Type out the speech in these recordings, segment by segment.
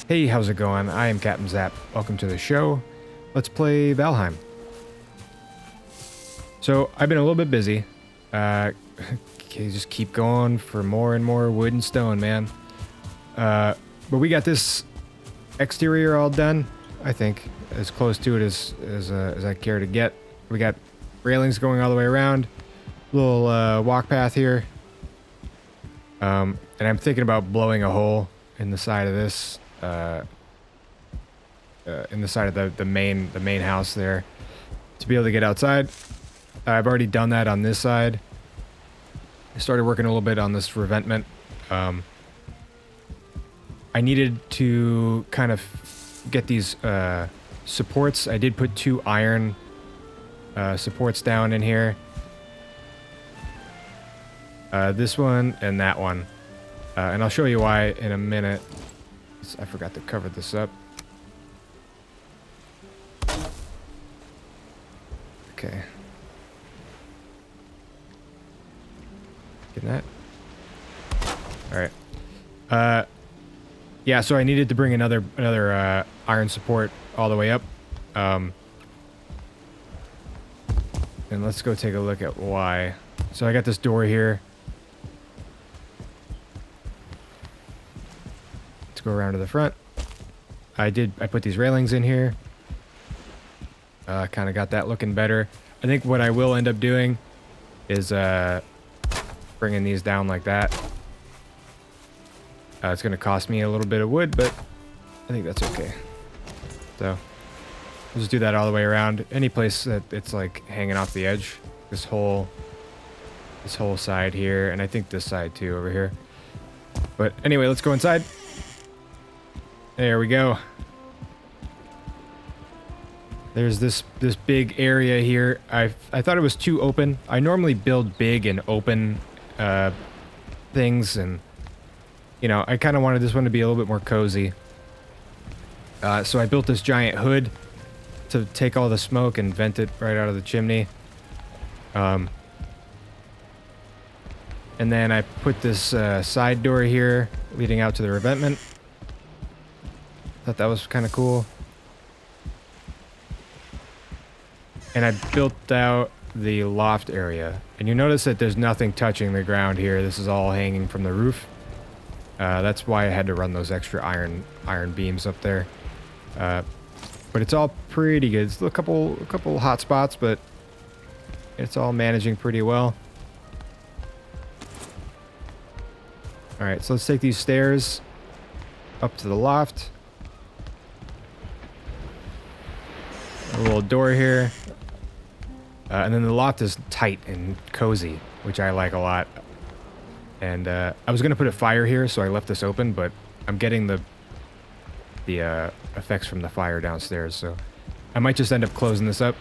Hey, how's it going? I am Captain Zap. Welcome to the show. Let's play Valheim. So, I've been a little bit busy. Okay, just keep going for more and more wood and stone, man. But we got this exterior all done, I think. As close to it as I care to get. We got railings going all the way around. Little walk path here. And I'm thinking about blowing a hole in the side of this. In the side of the main house there to be able to get outside. I've already done that on this side. I started working a little bit on this revetment. I needed to kind of get these supports. I did put 2 iron supports down in here. This one and that one. And I'll show you why in a minute. I forgot to cover this up. Okay. Getting that? Alright. Yeah, so I needed to bring another iron support all the way up. And let's go take a look at why. So I got this door here. Let's go around to the front. I put these railings in here. Kind of got that looking better. I think what I will end up doing is bringing these down like that. It's going to cost me a little bit of wood, but I think that's okay. So we'll just do that all the way around. Any place that it's like hanging off the edge. This whole side here, and I think this side too over here. But anyway, let's go inside. There we go. There's this big area here. I thought it was too open. I normally build big and open things, and you know, I kind of wanted this one to be a little bit more cozy. So I built this giant hood to take all the smoke and vent it right out of the chimney. And then I put this side door here leading out to the revetment. Thought that was kind of cool. And I built out the loft area. And you notice that there's nothing touching the ground here. This is all hanging from the roof. That's why I had to run those extra iron beams up there. But it's all pretty good. It's a couple hot spots, but it's all managing pretty well. Alright, so let's take these stairs up to the loft. A little door here. And then the loft is tight and cozy, which I like a lot. And I was going to put a fire here, so I left this open, but I'm getting the effects from the fire downstairs, so I might just end up closing this up.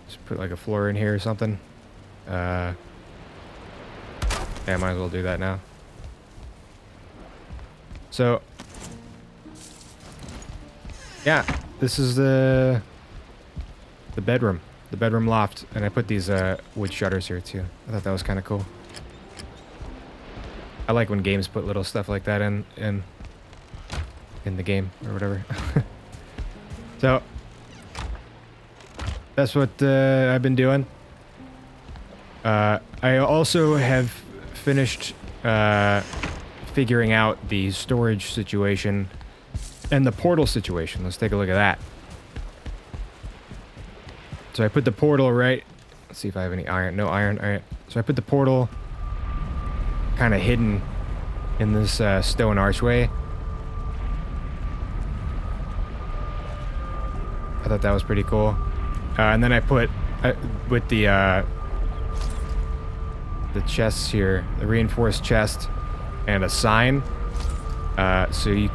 Just put like a floor in here or something. Yeah, I might as well do that now. So, yeah, this is the bedroom. The bedroom loft. And I put these wood shutters here too. I thought that was kind of cool. I like when games put little stuff like that in the game or whatever. So, that's what I've been doing. I also have finished figuring out the storage situation and the portal situation. Let's take a look at that. So I put the portal right. Let's see if I have any iron. No iron. All right. So I put the portal kind of hidden in this stone archway. I thought that was pretty cool. And then I put with the chests here, the reinforced chest, and a sign. So you.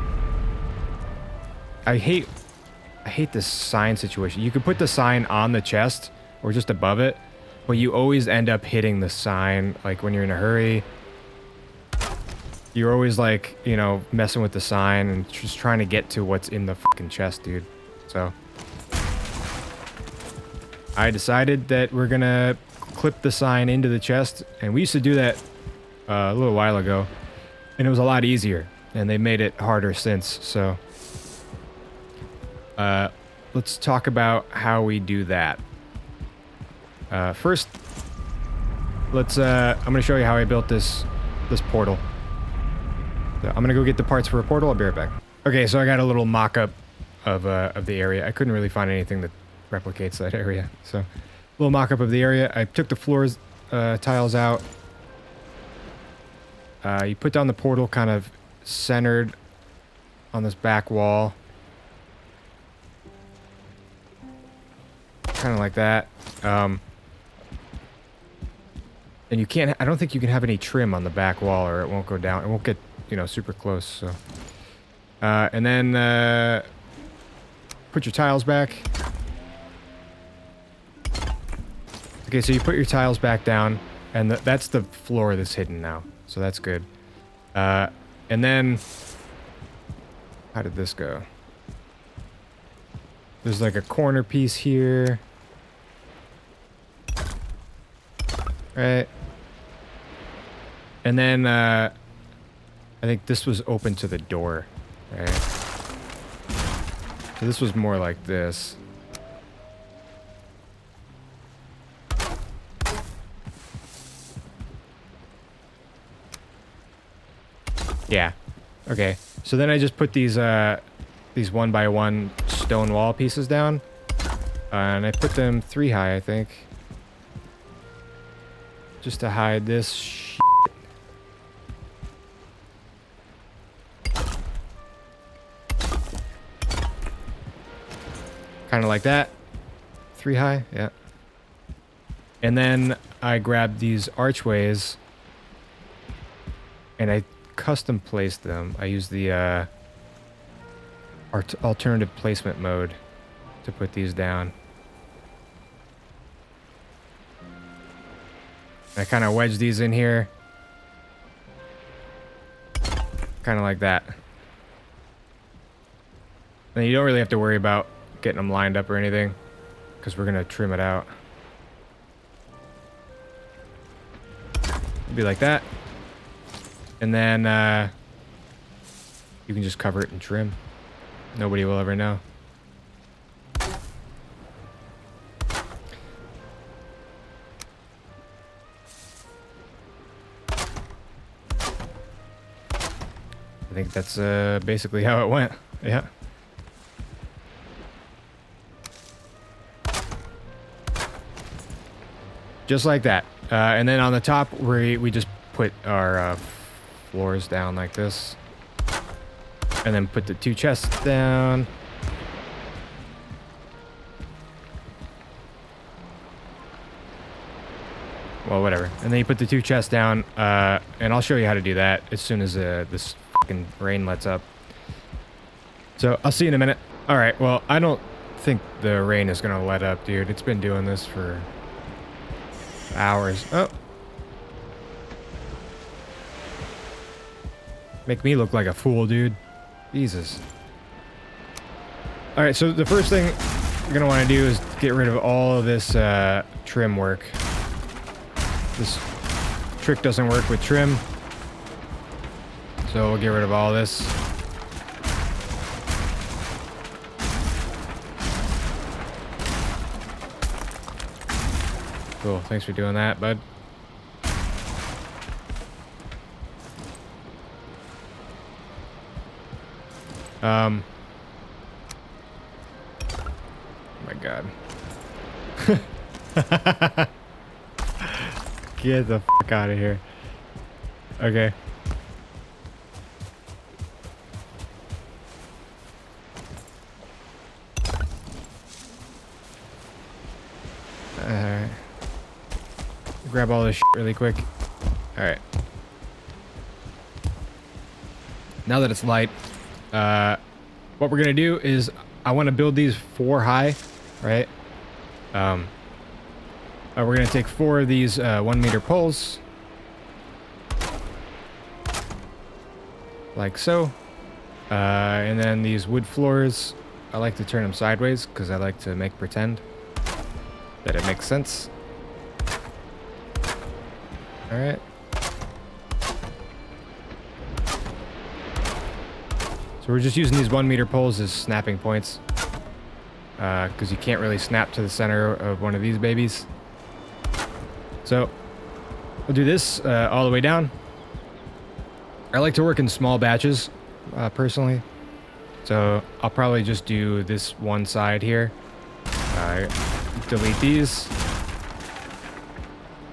I hate this sign situation. You could put the sign on the chest or just above it, but you always end up hitting the sign, like when you're in a hurry. You're always like, you know, messing with the sign and just trying to get to what's in the fucking chest, dude. So I decided that we're gonna clip the sign into the chest, and we used to do that a little while ago, and it was a lot easier. And they made it harder since, so... let's talk about how we do that. First, let's, I'm gonna show you how I built this portal. So I'm gonna go get the parts for a portal, I'll be right back. Okay, so I got a little mock-up of the area. I couldn't really find anything that replicates that area, so... A little mock-up of the area. I took the floors, tiles out. You put down the portal kind of centered on this back wall. Kind of like that. And you can't, I don't think you can have any trim on the back wall or it won't go down. It won't get, you know, super close, so. And then, put your tiles back. Okay, so you put your tiles back down, and that's the floor that's hidden now. So that's good. And then... How did this go? There's like a corner piece here. Right. And then, I think this was open to the door, right? So this was more like this. Yeah. Okay. So then I just put these 1x1 stone wall pieces down. And I put them 3 high, I think. Just to hide this shit. Kind of like that. 3 high, yeah. And then I grabbed these archways. And I custom placed them. I used the alternative placement mode to put these down. I kind of wedged these in here. Kind of like that. And you don't really have to worry about getting them lined up or anything, because we're going to trim it out. It'll be like that. And then you can just cover it and trim. Nobody will ever know. I think that's basically how it went. Yeah. Just like that. And then on the top, we just put our floors down like this. And then put the 2 chests down. Well, whatever. And then you put the 2 chests down, and I'll show you how to do that as soon as this fucking rain lets up. So, I'll see you in a minute. Alright, well, I don't think the rain is gonna let up, dude. It's been doing this for hours. Oh. Make me look like a fool, dude. Jesus. Alright, so the first thing you're gonna want to do is get rid of all of this trim work. This trick doesn't work with trim. So we'll get rid of all this. Cool, thanks for doing that, bud. Oh my god. Get the fuck out of here. Okay. Alright. Grab all this shit really quick. Alright. Now that it's light, what we're gonna do is I want to build these 4 high, right? We're gonna take 4 of these 1 meter poles, like so, and then these wood floors. I like to turn them sideways because I like to make pretend that it makes sense. All right. So we're just using these 1 meter poles as snapping points. Because you can't really snap to the center of one of these babies. So we'll do this all the way down. I like to work in small batches, personally. So I'll probably just do this one side here. Delete these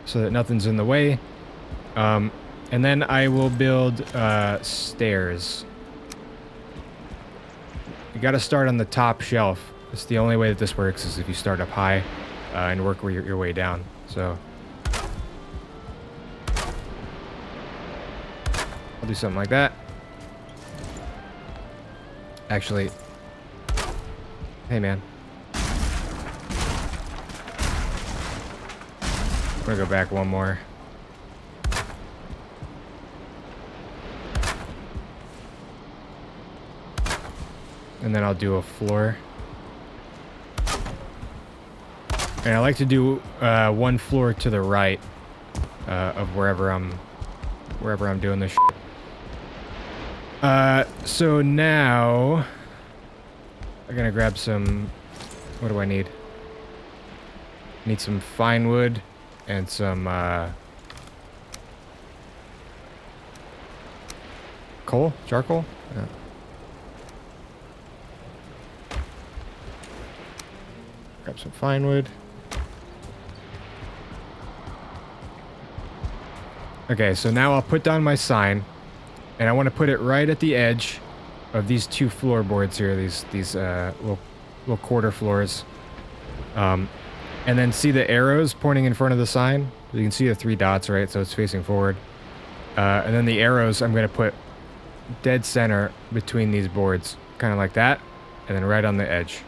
so that nothing's in the way. And then I will build stairs. You got to start on the top shelf. It's the only way that this works is if you start up high and work your way down. So I'll do something like that. Actually, hey man. I'm gonna go back one more. And then I'll do a floor. And I like to do one floor to the right of wherever I'm doing this shit. So now I'm gonna grab some. What do I need? Need some fine wood and some coal, charcoal. Yeah. Grab some fine wood. Okay, so now I'll put down my sign, and I want to put it right at the edge of these two floorboards here, these little quarter floors. And then see the arrows pointing in front of the sign? You can see the 3 dots, right? So it's facing forward. And then the arrows I'm going to put dead center between these boards, kind of like that, and then right on the edge.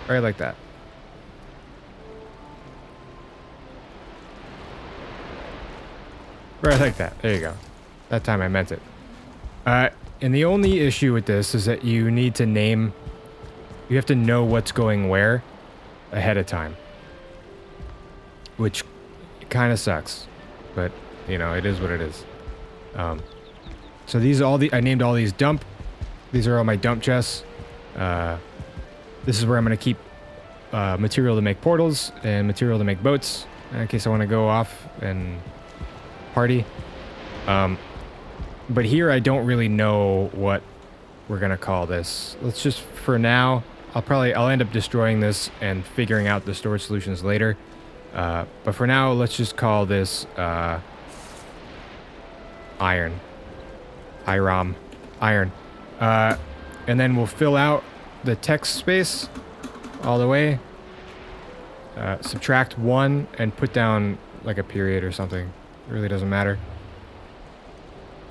Right like that. Right like that. There you go. That time I meant it. And the only issue with this is that you need to name... You have to know what's going where ahead of time. Which kind of sucks. But, you know, it is what it is. So these are all the... I named all these dump. These are all my dump chests. This is where I'm going to keep material to make portals and material to make boats. In case I want to go off and... party. But here I don't really know what we're gonna call this. Let's just, for now, I'll end up destroying this and figuring out the storage solutions later. But for now, let's just call this iron. Iron. And then we'll fill out the text space all the way. Subtract 1 and put down like a period or something. It really doesn't matter.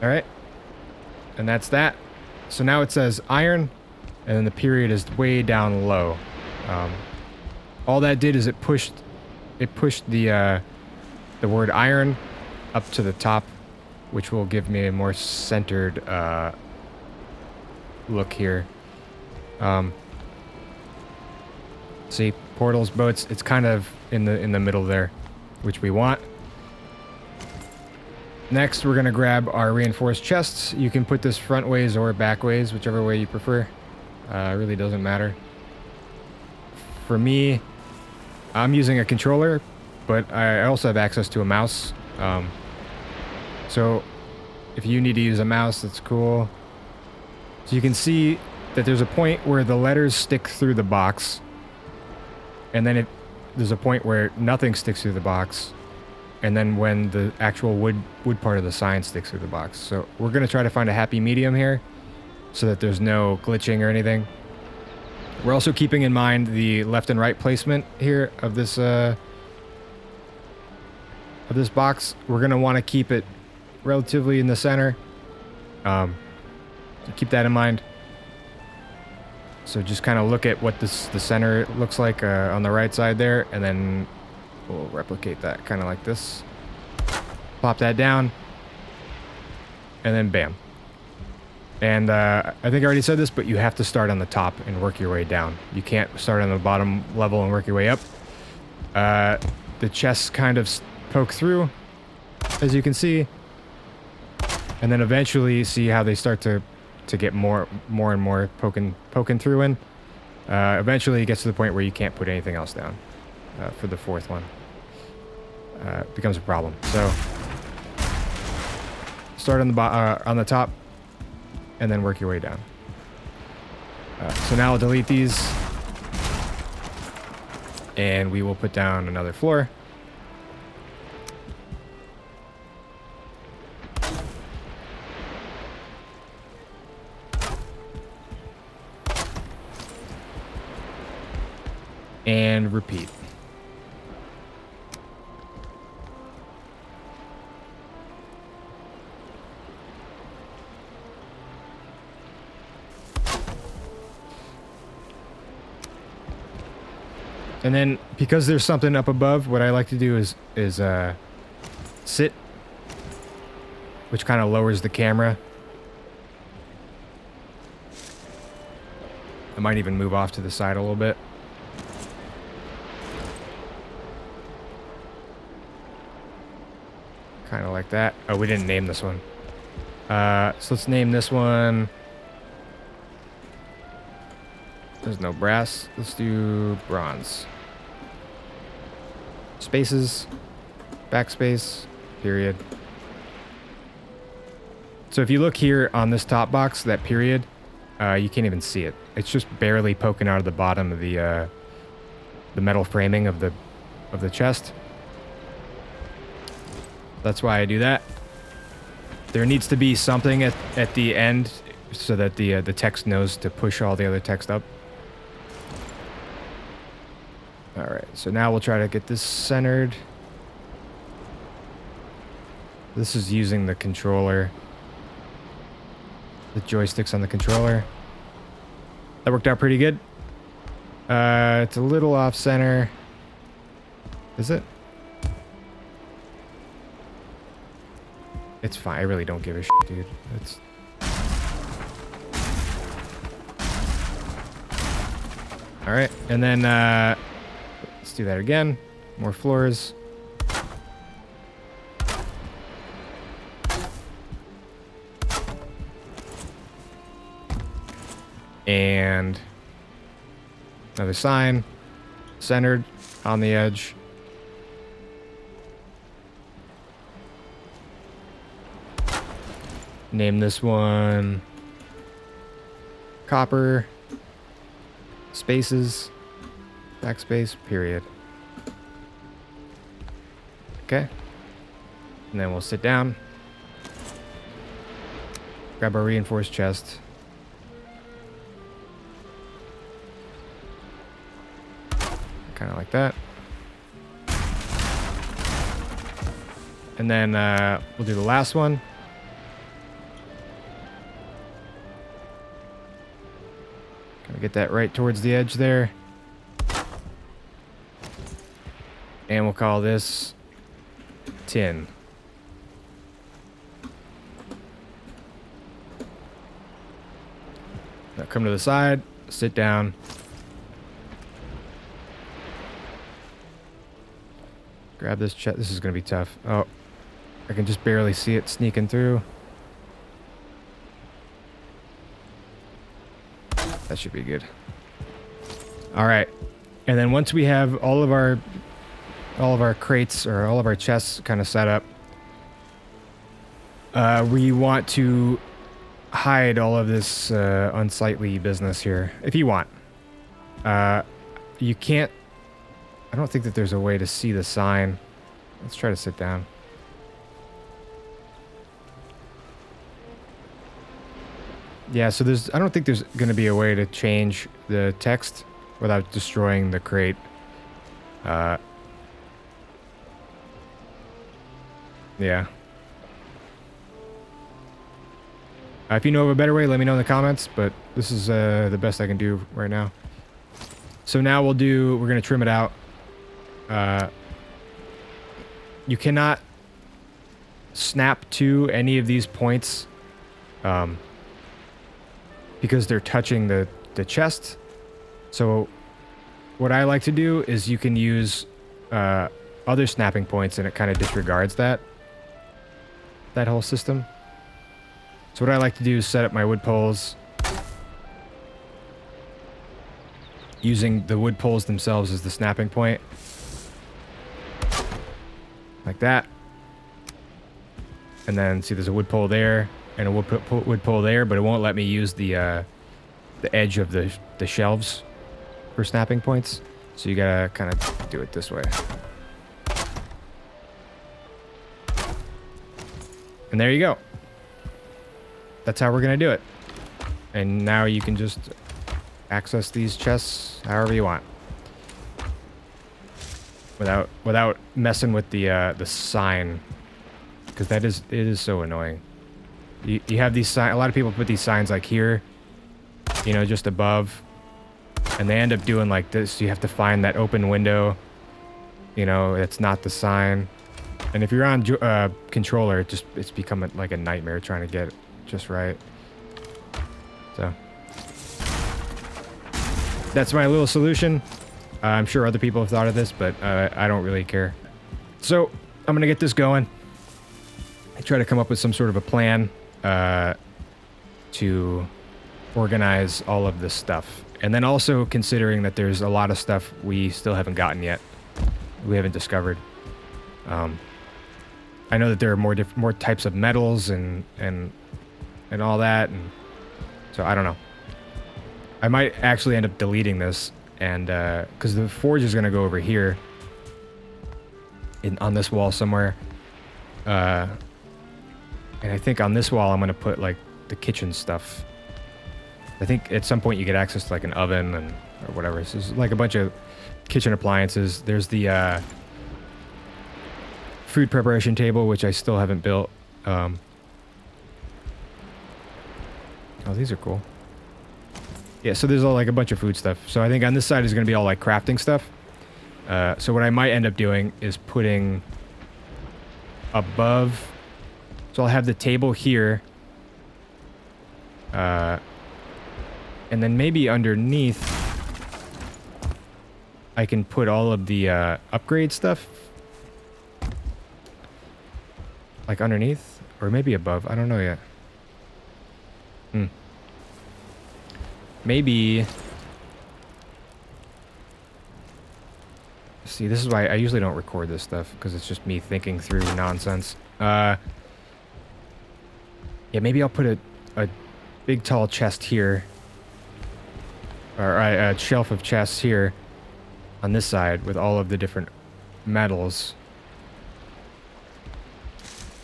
Alright. And that's that. So now it says iron, and then the period is way down low. All that did is it pushed the word iron up to the top, which will give me a more centered look here. See, portals, boats, it's kind of in the middle there, which we want. Next, we're going to grab our reinforced chests. You can put this front ways or back ways, whichever way you prefer. It really doesn't matter. For me, I'm using a controller, but I also have access to a mouse. So if you need to use a mouse, that's cool. So you can see that there's a point where the letters stick through the box. And then there's a point where nothing sticks through the box. And then when the actual wood part of the sign sticks through the box. So we're going to try to find a happy medium here so that there's no glitching or anything. We're also keeping in mind the left and right placement here of this box. We're going to want to keep it relatively in the center. So keep that in mind. So just kind of look at what the center looks like on the right side there, and then we'll replicate that kind of like this. Pop that down. And then bam. And I think I already said this, but you have to start on the top and work your way down. You can't start on the bottom level and work your way up. The chests kind of poke through, as you can see. And then eventually see how they start to get more and more poking through in. Eventually it gets to the point where you can't put anything else down for the fourth one. It becomes a problem. So start on the top and then work your way down. So now I'll delete these and we will put down another floor. And repeat. And then because there's something up above, what I like to do is sit, which kind of lowers the camera. I might even move off to the side a little bit. Kind of like that. Oh, we didn't name this one. So let's name this one. There's no brass. Let's do bronze. Spaces. Backspace. Period. So if you look here on this top box, that period, you can't even see it. It's just barely poking out of the bottom of the metal framing of the chest. That's why I do that. There needs to be something at the end so that the text knows to push all the other text up. All right, so now we'll try to get this centered. This is using the controller. The joysticks on the controller. That worked out pretty good. It's a little off center. Is it? It's fine. I really don't give a shit, dude. It's... Alright, and then let's do that again. More floors. And another sign. Centered on the edge. Name this one copper, spaces, backspace, period. Okay. And then we'll sit down, grab our reinforced chest. Kind of like that. And then we'll do the last one. Get that right towards the edge there. And we'll call this tin. Now come to the side, sit down. Grab this chest. This is going to be tough. Oh, I can just barely see it sneaking through. That should be good. All right, and then once we have all of our crates or all of our chests kind of set up, we want to hide all of this unsightly business here if you want. You can't. I don't think that there's a way to see the sign. Let's try to sit down. Yeah, so I don't think there's going to be a way to change the text without destroying the crate. Yeah. If you know of a better way, let me know in the comments, but this is the best I can do right now. So now we're going to trim it out. You cannot snap to any of these points. Because they're touching the chest. So what I like to do is you can use other snapping points and it kind of disregards that whole system. So what I like to do is set up my wood poles using the wood poles themselves as the snapping point. Like that. And then, see, there's a wood pole there and a wood pole there, but it won't let me use the edge of the shelves for snapping points. So you gotta kind of do it this way. And there you go. That's how we're gonna do it. And now you can just access these chests however you want, without messing with the sign, because it is so annoying. You have these signs. A lot of people put these signs like here, you know, just above, and they end up doing like this. You have to find that open window. You know, it's not the sign. And if you're on controller, it's become like a nightmare trying to get it just right. So that's my little solution. I'm sure other people have thought of this, but I don't really care. So I'm gonna get this going. I try to come up with some sort of a plan to organize all of this stuff, and then also considering that there's a lot of stuff we still haven't gotten yet, we haven't discovered. I know that there are more types of metals and all that, and so I don't know. I might actually end up deleting this, and because the forge is going to go over here on this wall somewhere, and I think on this wall I'm going to put like the kitchen stuff. I think at some point you get access to like an oven or whatever. So there's like a bunch of kitchen appliances. There's the food preparation table, which I still haven't built. Oh, these are cool. Yeah, so there's all like a bunch of food stuff. So I think on this side is going to be all like crafting stuff. So what I might end up doing is putting above. So I'll have the table here. And then maybe underneath I can put all of the upgrade stuff. Like underneath? Or maybe above. I don't know yet. Maybe... See, this is why I usually don't record this stuff, because it's just me thinking through nonsense. Yeah, maybe I'll put a big tall chest here. Or a shelf of chests here on this side with all of the different metals.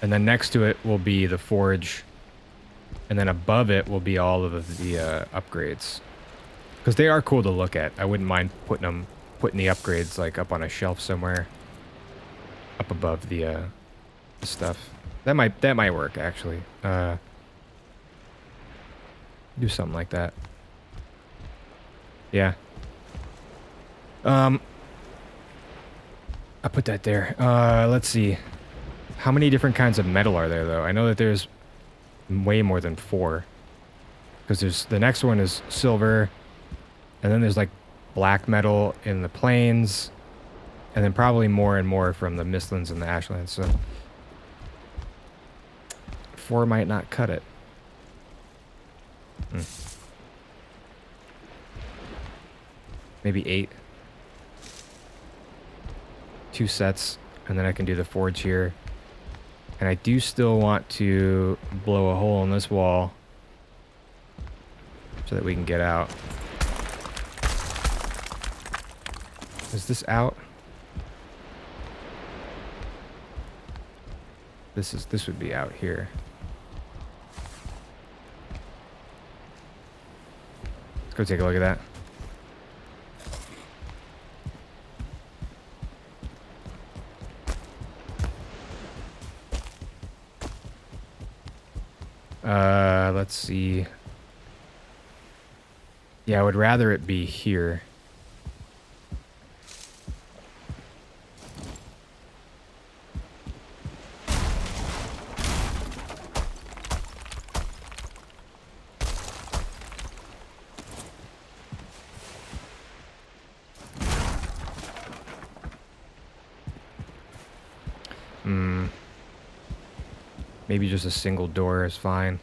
And then next to it will be the forge. And then above it will be all of the upgrades. Because they are cool to look at. I wouldn't mind putting the upgrades like up on a shelf somewhere. Up above the stuff. That might work actually. Do something like that. Yeah. I put that there. Let's see. How many different kinds of metal are there though? I know that there's way more than 4. Because the next one is silver, and then there's like black metal in the plains, and then probably more and more from the Mistlands and the Ashlands. So 4 might not cut it. Maybe 8. 2 sets, and then I can do the forge here. And I do still want to blow a hole in this wall so that we can get out. Is this out? This would be out here. Let's go take a look at that. Let's see. Yeah, I would rather it be here. Maybe just a single door is fine.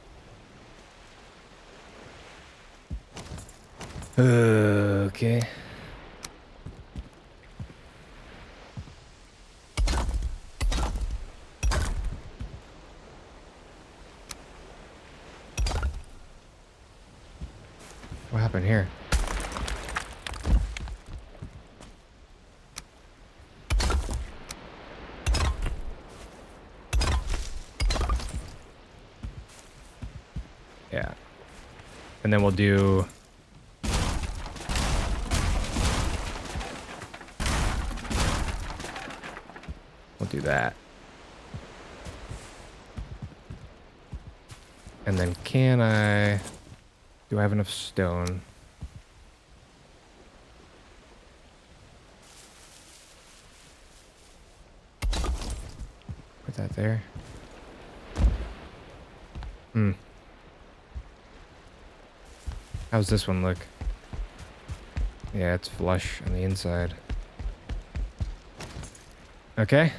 Okay. What happened here? Yeah. And then we'll do... We'll do that. And then can I... Do I have enough stone? Put that there. Hmm. How's this one look? Yeah, it's flush on the inside. Okay.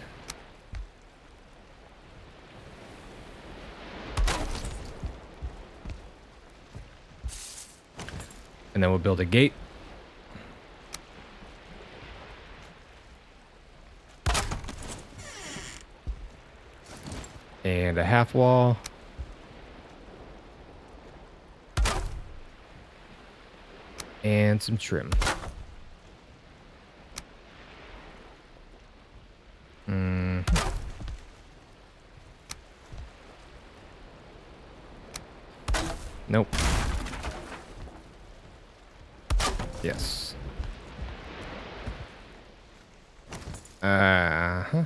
And then we'll build a gate. And a half wall. And some trim. Nope. Yes. Uh-huh.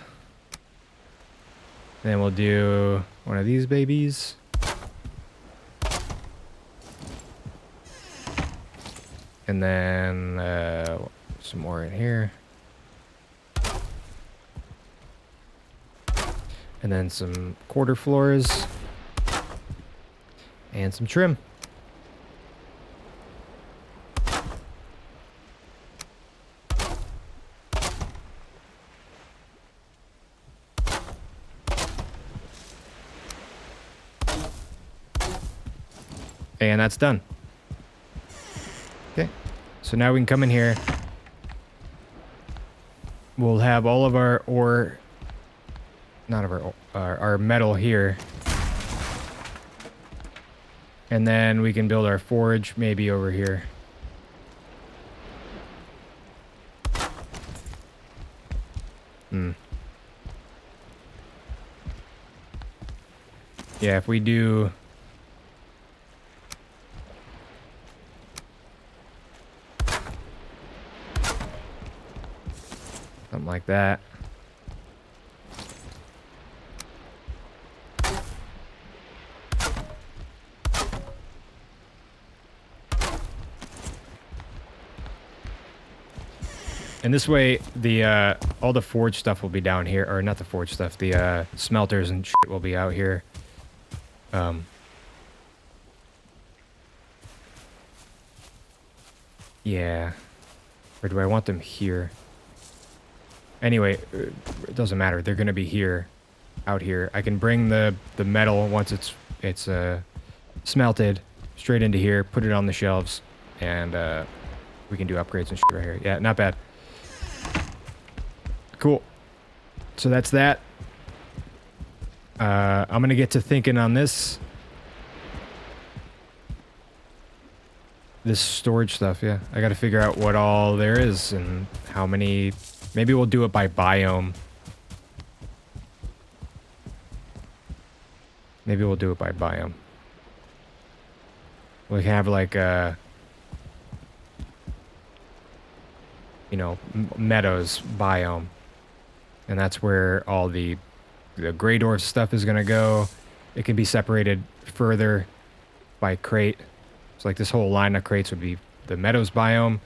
Then we'll do one of these babies. And then some more in here. And then some quarter floors. And some trim. And that's done. Okay. So now we can come in here. We'll have all of our ore, not of our metal here. And then we can build our forge maybe over here. Yeah, if we do... something like that. And this way, the all the forge stuff will be down here, or not the forge stuff, the smelters and shit will be out here. Yeah. Or do I want them here? Anyway, it doesn't matter. They're gonna be here, out here. I can bring the metal once it's smelted straight into here, put it on the shelves, and we can do upgrades and shit right here. Yeah, not bad. Cool. So that's that. I'm gonna get to thinking on this storage stuff. Yeah, I gotta figure out what all there is and how many. Maybe we'll do it by biome. Maybe we'll do it by biome. We can have like a, you know, meadows biome. And that's where all the gray dwarf stuff is gonna go. It can be separated further by crate. So like this whole line of crates would be the meadows biome.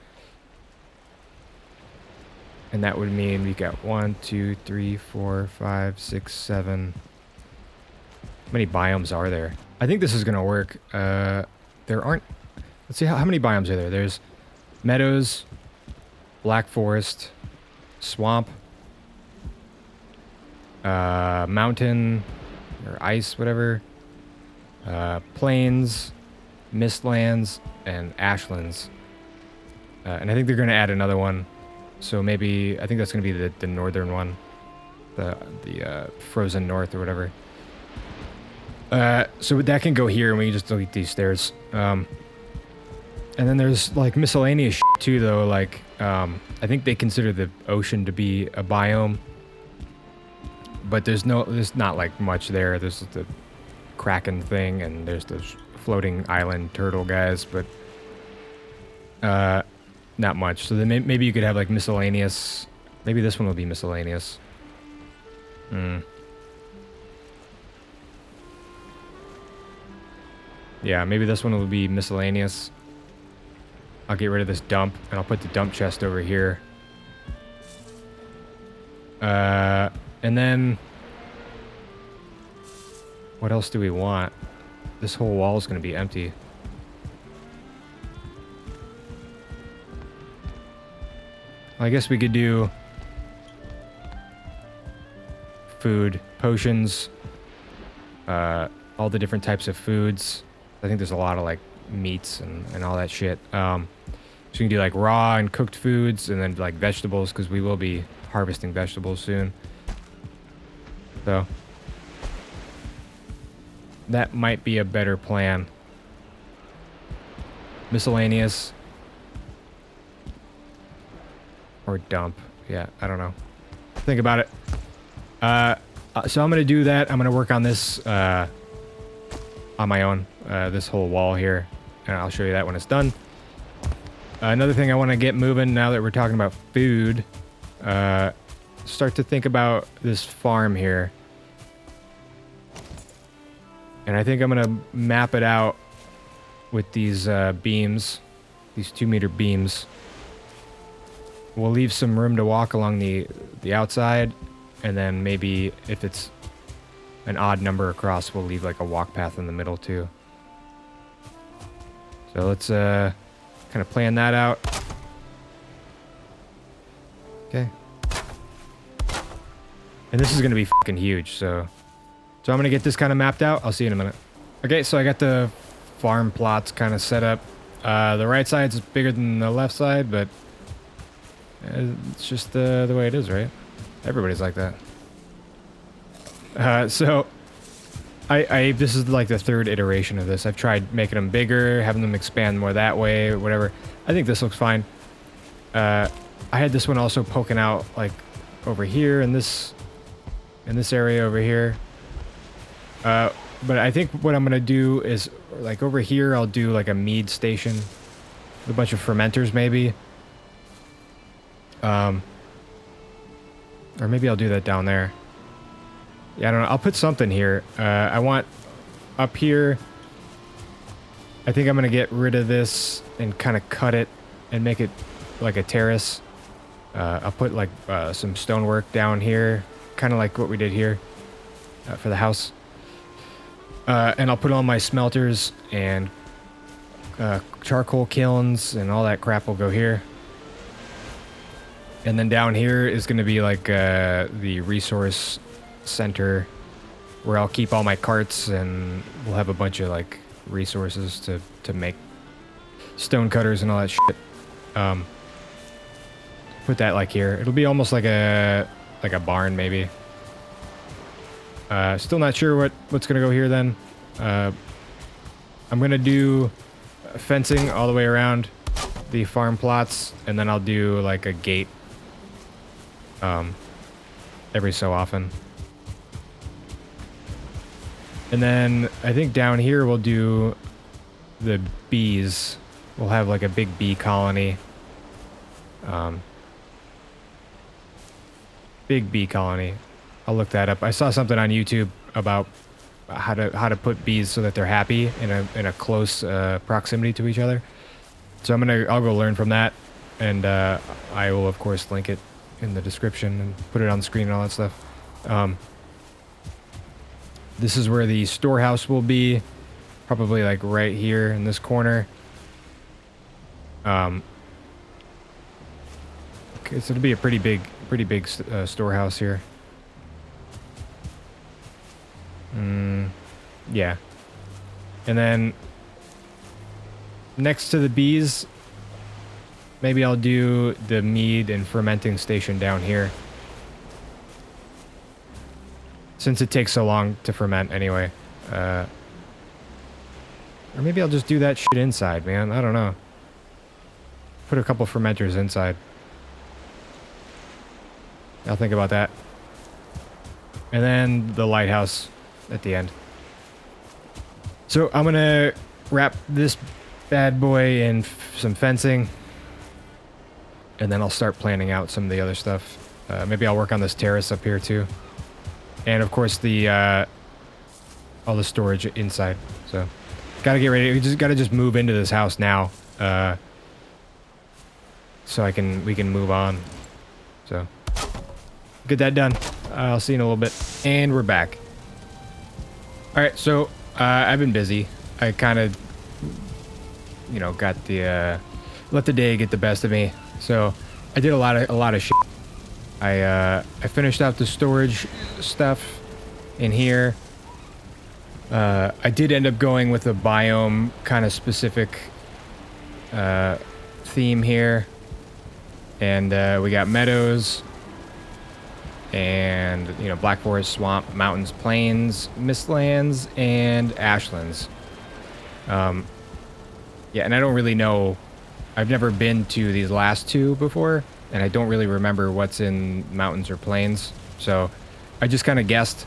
And that would mean we got 1, 2, 3, 4, 5, 6, 7. How many biomes are there? I think this is gonna work. There aren't... Let's see, how many biomes are there? There's meadows, black forest, swamp, mountain, or ice, whatever, plains, mistlands, and ashlands. And I think they're going to add another one. So maybe, I think that's going to be the northern one. The frozen north or whatever. So that can go here and we can just delete these stairs. And then there's like miscellaneous shit too though, like, I think they consider the ocean to be a biome. But there's not like much there. There's the Kraken thing and there's the floating island turtle guys, but not much. So then maybe you could have like miscellaneous. Maybe this one will be miscellaneous. Yeah, maybe this one will be miscellaneous. I'll get rid of this dump and I'll put the dump chest over here. And then what else do we want? This whole wall is going to be empty. I guess we could do food, potions, all the different types of foods. I think there's a lot of like meats and all that shit. So you can do like raw and cooked foods and then like vegetables because we will be harvesting vegetables soon. So that might be a better plan. Miscellaneous. Or dump. Yeah, I don't know. Think about it. So I'm going to do that. I'm going to work on this on my own. This whole wall here. And I'll show you that when it's done. Another thing I want to get moving now that we're talking about food. Start to think about this farm here. And I think I'm going to map it out with these beams. These 2-meter beams. We'll leave some room to walk along the outside. And then maybe if it's an odd number across, we'll leave like a walk path in the middle too. So let's kind of plan that out. Okay. And this is going to be fucking huge, so I'm going to get this kind of mapped out. I'll see you in a minute. Okay, so I got the farm plots kind of set up. The right side's bigger than the left side, but it's just the way it is, right? Everybody's like that. So this is like the third iteration of this. I've tried making them bigger, having them expand more that way, whatever. I think this looks fine. I had this one also poking out like over here in this area over here. But I think what I'm gonna do is like over here I'll do like a mead station with a bunch of fermenters maybe. Or maybe I'll do that down there. Yeah, I don't know. I'll put something here. I want up here. I think I'm going to get rid of this and kind of cut it and make it like a terrace. I'll put like some stonework down here, kind of like what we did here for the house. And I'll put all my smelters and charcoal kilns and all that crap will go here. And then down here is going to be like the resource center where I'll keep all my carts and we'll have a bunch of like resources to make stone cutters and all that shit. Put that like here. It'll be almost like a barn maybe. Still not sure what's going to go here then. I'm going to do fencing all the way around the farm plots and then I'll do like a gate every so often. And then I think down here we'll do the bees. We'll have like a big bee colony. Big bee colony. I'll look that up. I saw something on YouTube about how to put bees so that they're happy in a close proximity to each other. So I'll go learn from that, and I will of course link it in the description and put it on the screen and all that stuff. This is where the storehouse will be, probably like right here in this corner. Okay, so it'll be a pretty big storehouse here. Yeah. And then next to the bees, maybe I'll do the mead and fermenting station down here. Since it takes so long to ferment anyway. Or maybe I'll just do that shit inside, man. I don't know. Put a couple fermenters inside. I'll think about that. And then the lighthouse at the end. So I'm gonna wrap this bad boy in some fencing. And then I'll start planning out some of the other stuff. Maybe I'll work on this terrace up here too. And of course the all the storage inside. So gotta get ready. We gotta just move into this house now. So we can move on. So get that done. I'll see you in a little bit. And we're back. Alright, so I've been busy. I kind of, you know, got the let the day get the best of me. So I did a lot of shit. I finished out the storage stuff in here. I did end up going with a biome kind of specific theme here. And we got meadows and, you know, black forest, swamp, mountains, plains, mistlands, and ashlands. Yeah, and I don't really know. I've never been to these last two before, and I don't really remember what's in mountains or plains. So I just kind of guessed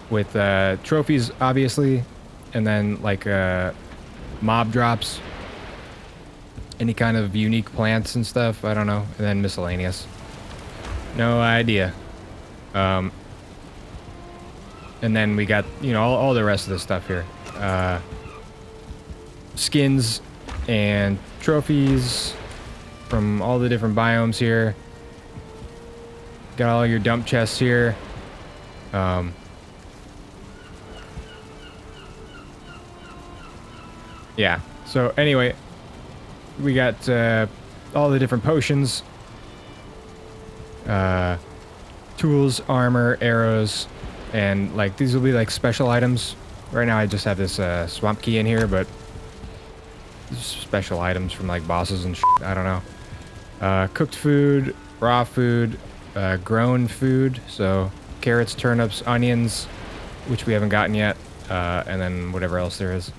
with trophies, obviously, and then like mob drops, any kind of unique plants and stuff. I don't know. And then miscellaneous. No idea. And then we got, you know, all the rest of the stuff here. Skins and trophies from all the different biomes here. Got all your dump chests here. Yeah. So anyway, we got all the different potions, tools, armor, arrows, and like these will be like special items. Right now I just have this swamp key in here, but special items from like bosses and shit. I don't know. Cooked food, raw food, grown food, so carrots, turnips, onions, which we haven't gotten yet, and then whatever else there is.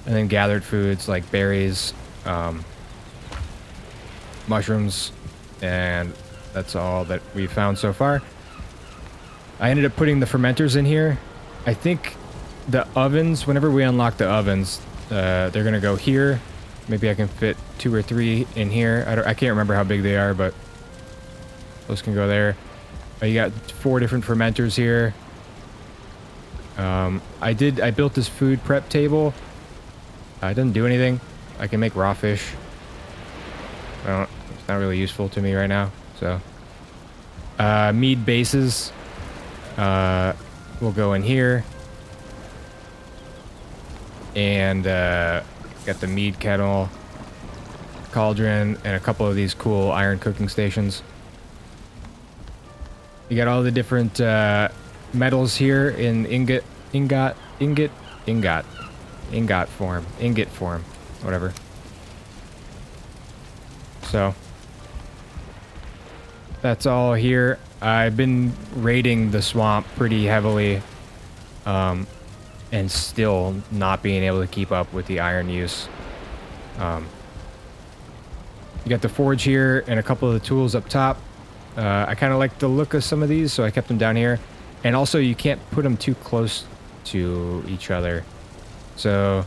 And then gathered foods like berries, mushrooms, and that's all that we've found so far. I ended up putting the fermenters in here. I think the ovens, whenever we unlock the ovens, they're gonna go here. Maybe I can fit 2 or 3 in here. I can't remember how big they are, but those can go there. You got 4 different fermenters here. I built this food prep table. It doesn't do anything. I can make raw fish. It's not really useful to me right now. So, mead bases will go in here. And got the mead kettle, cauldron, and a couple of these cool iron cooking stations. You got all the different metals here in ingot form, whatever. So that's all here. I've been raiding the swamp pretty heavily, and still not being able to keep up with the iron use. You got the forge here and a couple of the tools up top. I kind of like the look of some of these, so I kept them down here. And also, you can't put them too close to each other. So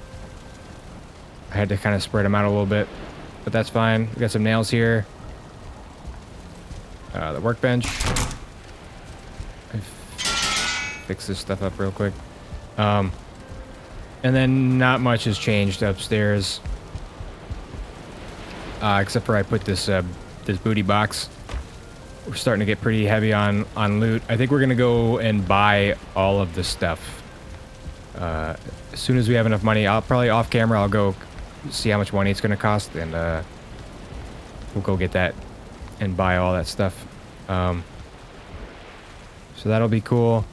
I had to kind of spread them out a little bit, but that's fine. We got some nails here. The workbench. Fix this stuff up real quick. And then not much has changed upstairs. Except for I put this this booty box. We're starting to get pretty heavy on loot. I think we're gonna go and buy all of this stuff. As soon as we have enough money, I'll probably off camera, I'll go see how much money it's gonna cost, and we'll go get that and buy all that stuff. So that'll be cool.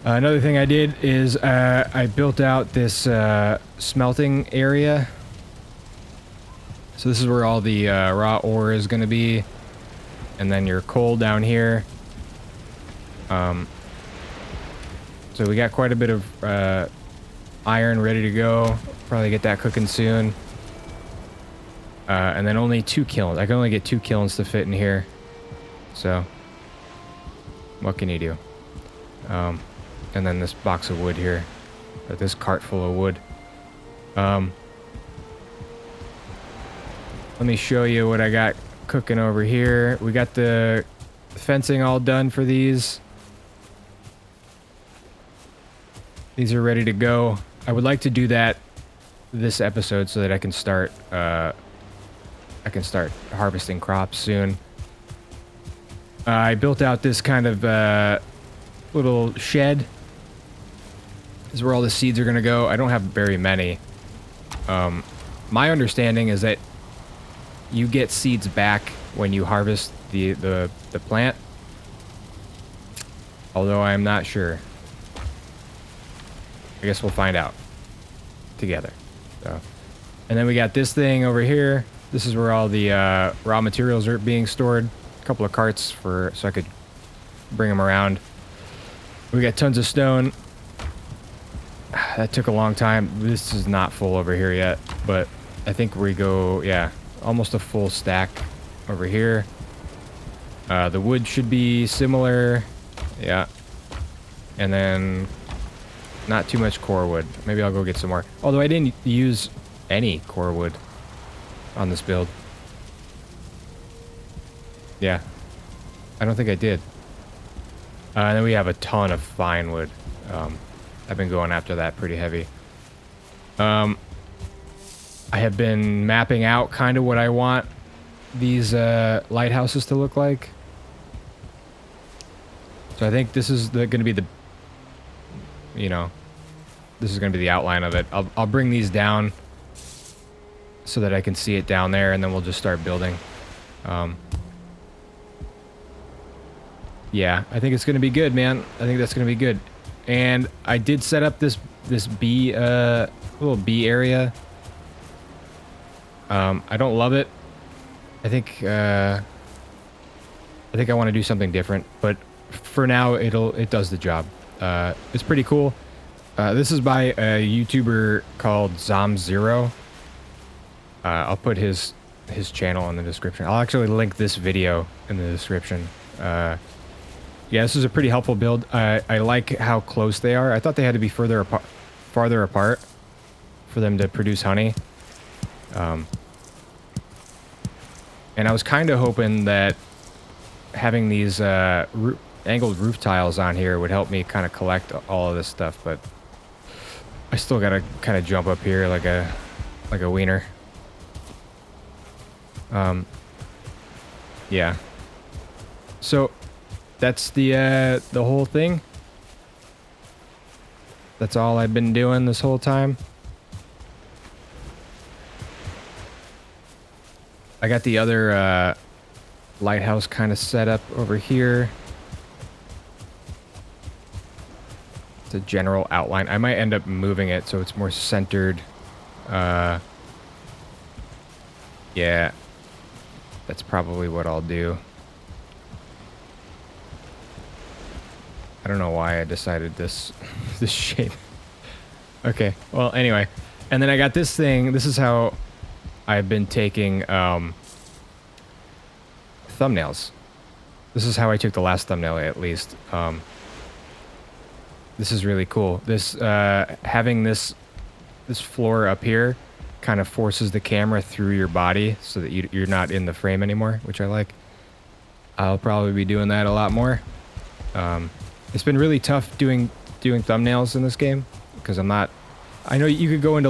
Another thing I did is I built out this smelting area. So this is where all the raw ore is going to be. And then your coal down here. So we got quite a bit of iron ready to go. Probably get that cooking soon. And then only 2 kilns. I can only get 2 kilns to fit in here. So, what can you do? And then this box of wood here. This cart full of wood. Let me show you what I got cooking over here. We got the fencing all done for these. These are ready to go. I would like to do that this episode so that I can start harvesting crops soon. I built out this kind of little shed. This is where all the seeds are gonna go. I don't have very many. My understanding is that you get seeds back when you harvest the plant. Although I'm not sure. I guess we'll find out together. So, and then we got this thing over here. This is where all the raw materials are being stored. A couple of carts so I could bring them around. We got tons of stone. That took a long time. This is not full over here yet, but I think we go, yeah, almost a full stack over here. The wood should be similar. Yeah. And then not too much core wood. Maybe I'll go get some more. Although I didn't use any core wood on this build. Yeah. I don't think I did. And then we have a ton of fine wood. I've been going after that pretty heavy. I have been mapping out kind of what I want these lighthouses to look like. So I think this is going to be the, you know, this is going to be the outline of it. I'll bring these down so that I can see it down there, and then we'll just start building. Yeah, I think it's going to be good, man. I think that's going to be good. And I did set up this bee, little bee area. I don't love it. I think I want to do something different, but for now it does the job. It's pretty cool. This is by a YouTuber called Zom0. I'll put his channel in the description. I'll actually link this video in the description. Yeah, this is a pretty helpful build. I like how close they are. I thought they had to be farther apart for them to produce honey. And I was kind of hoping that having these angled roof tiles on here would help me kind of collect all of this stuff, but I still gotta kind of jump up here like a wiener. Yeah. So that's the whole thing. That's all I've been doing this whole time. I got the other lighthouse kind of set up over here. It's a general outline. I might end up moving it so it's more centered. Yeah, that's probably what I'll do. I don't know why I decided this shape. Okay, well, anyway. And then I got this thing. This is how I've been taking thumbnails. This is how I took the last thumbnail, at least. This is really cool. This having this floor up here kind of forces the camera through your body so that you're not in the frame anymore, which I like. I'll probably be doing that a lot more. It's been really tough doing thumbnails in this game because I'm not. I know you could go into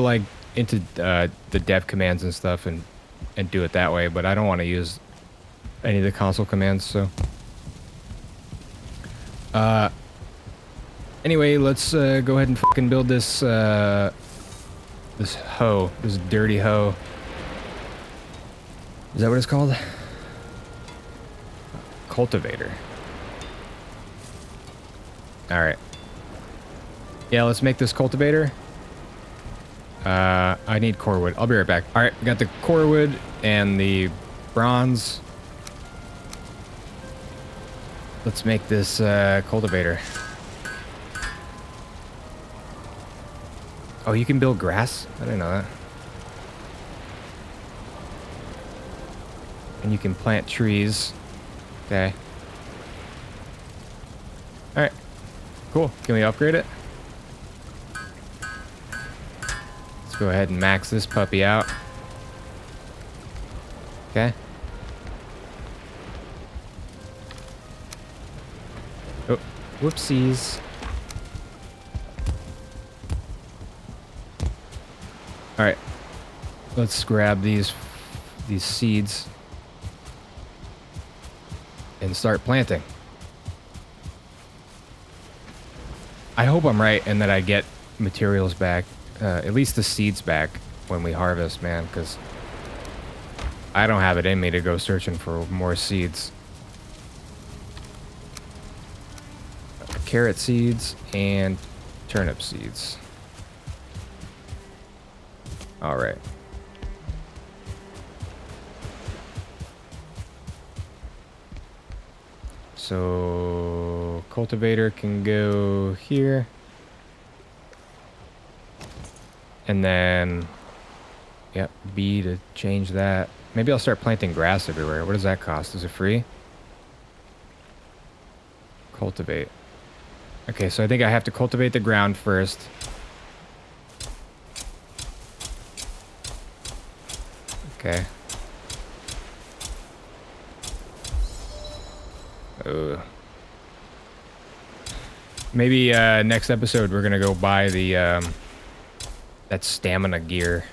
the dev commands and stuff and do it that way, but I don't want to use any of the console commands. So, anyway, let's go ahead and fucking build this this hoe, this dirty hoe. Is that what it's called? Cultivator. All right. Yeah, let's make this cultivator. I need core wood. I'll be right back. All right, we got the core wood and the bronze. Let's make this cultivator. Oh, you can build grass? I didn't know that. And you can plant trees. Okay. Alright. Cool. Can we upgrade it? Let's go ahead and max this puppy out. Okay. Oh, whoopsies. Alright. Let's grab these seeds and start planting. I hope I'm right and that I get materials back, at least the seeds back when we harvest, man, because I don't have it in me to go searching for more seeds. Carrot seeds and turnip seeds. All right. So cultivator can go here. And then, yep, B to change that. Maybe I'll start planting grass everywhere. What does that cost? Is it free? Cultivate. Okay, so I think I have to cultivate the ground first. Okay. Maybe next episode we're gonna go buy the that stamina gear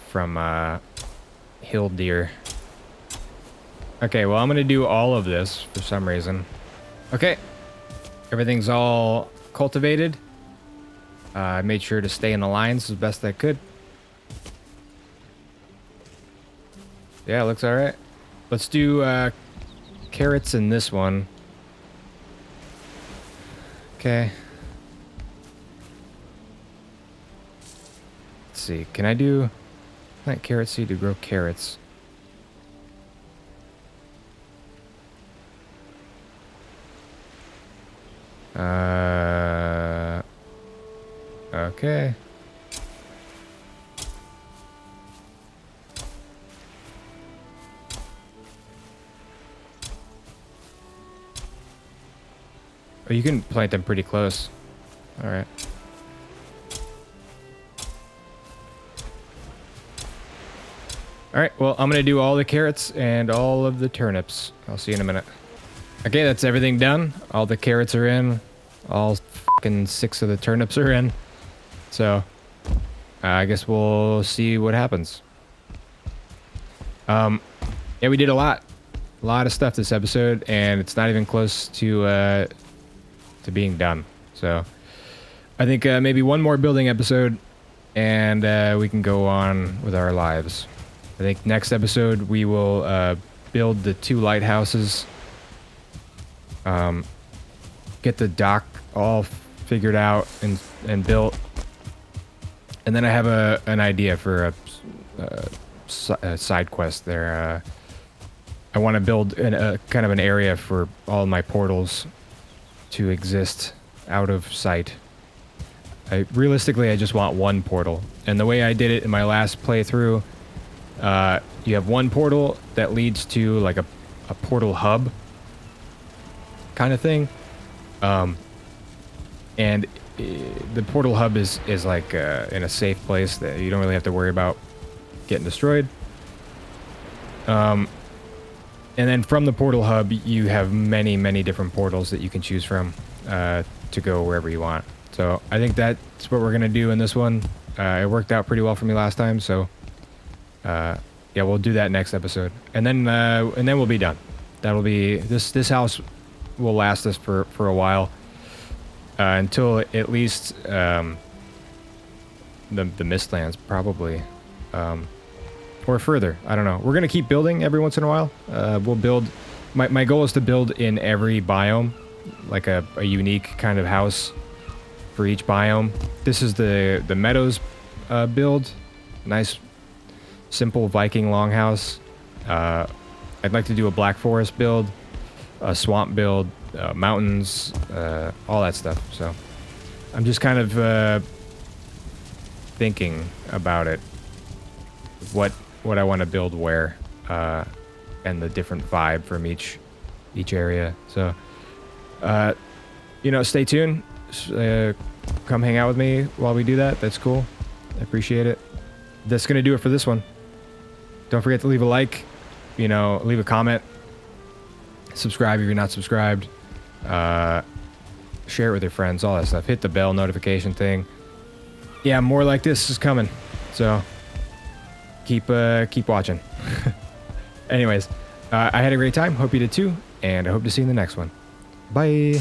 from Hill Deer. Okay, well I'm gonna do all of this for some reason. Okay, everything's all cultivated. I made sure to stay in the lines as best I could. Yeah, looks all right. Let's do carrots in this one. Okay. Let's see. Can I do plant carrot seed to grow carrots? Okay. Oh, you can plant them pretty close. All right. All right, well, I'm going to do all the carrots and all of the turnips. I'll see you in a minute. Okay, that's everything done. All the carrots are in. All fucking 6 of the turnips are in. So, I guess we'll see what happens. Yeah, we did a lot of stuff this episode, and it's not even close to being done. So, I think maybe one more building episode, and we can go on with our lives. I think next episode we will build the 2 lighthouses, get the dock all figured out and built, and then I have an idea for a side quest there. I want to build a kind of an area for all my portals to exist out of sight. Realistically, I just want one portal, and the way I did it in my last playthrough, you have one portal that leads to like a portal hub kind of thing, and the portal hub is like in a safe place that you don't really have to worry about getting destroyed. And then from the portal hub, you have many different portals that you can choose from to go wherever you want. So I think that's what we're gonna do in this one. It worked out pretty well for me last time, so yeah, we'll do that next episode, and then we'll be done. That'll be this house will last us for a while, until at least the Mistlands probably. Or further, I don't know. We're gonna keep building every once in a while. We'll build. My goal is to build in every biome, like a unique kind of house for each biome. This is the meadows build. Nice simple Viking longhouse. I'd like to do a Black Forest build, a swamp build, mountains, all that stuff. So I'm just kind of thinking about it, what I want to build where, and the different vibe from each area. So, you know, stay tuned. Come hang out with me while we do that. That's cool. I appreciate it. That's gonna do it for this one. Don't forget to leave a like, you know, leave a comment, subscribe if you're not subscribed, share it with your friends, all that stuff. Hit the bell notification thing. Yeah, more like this is coming, so keep watching. Anyways, I had a great time. Hope you did too, and I hope to see you in the next one. Bye.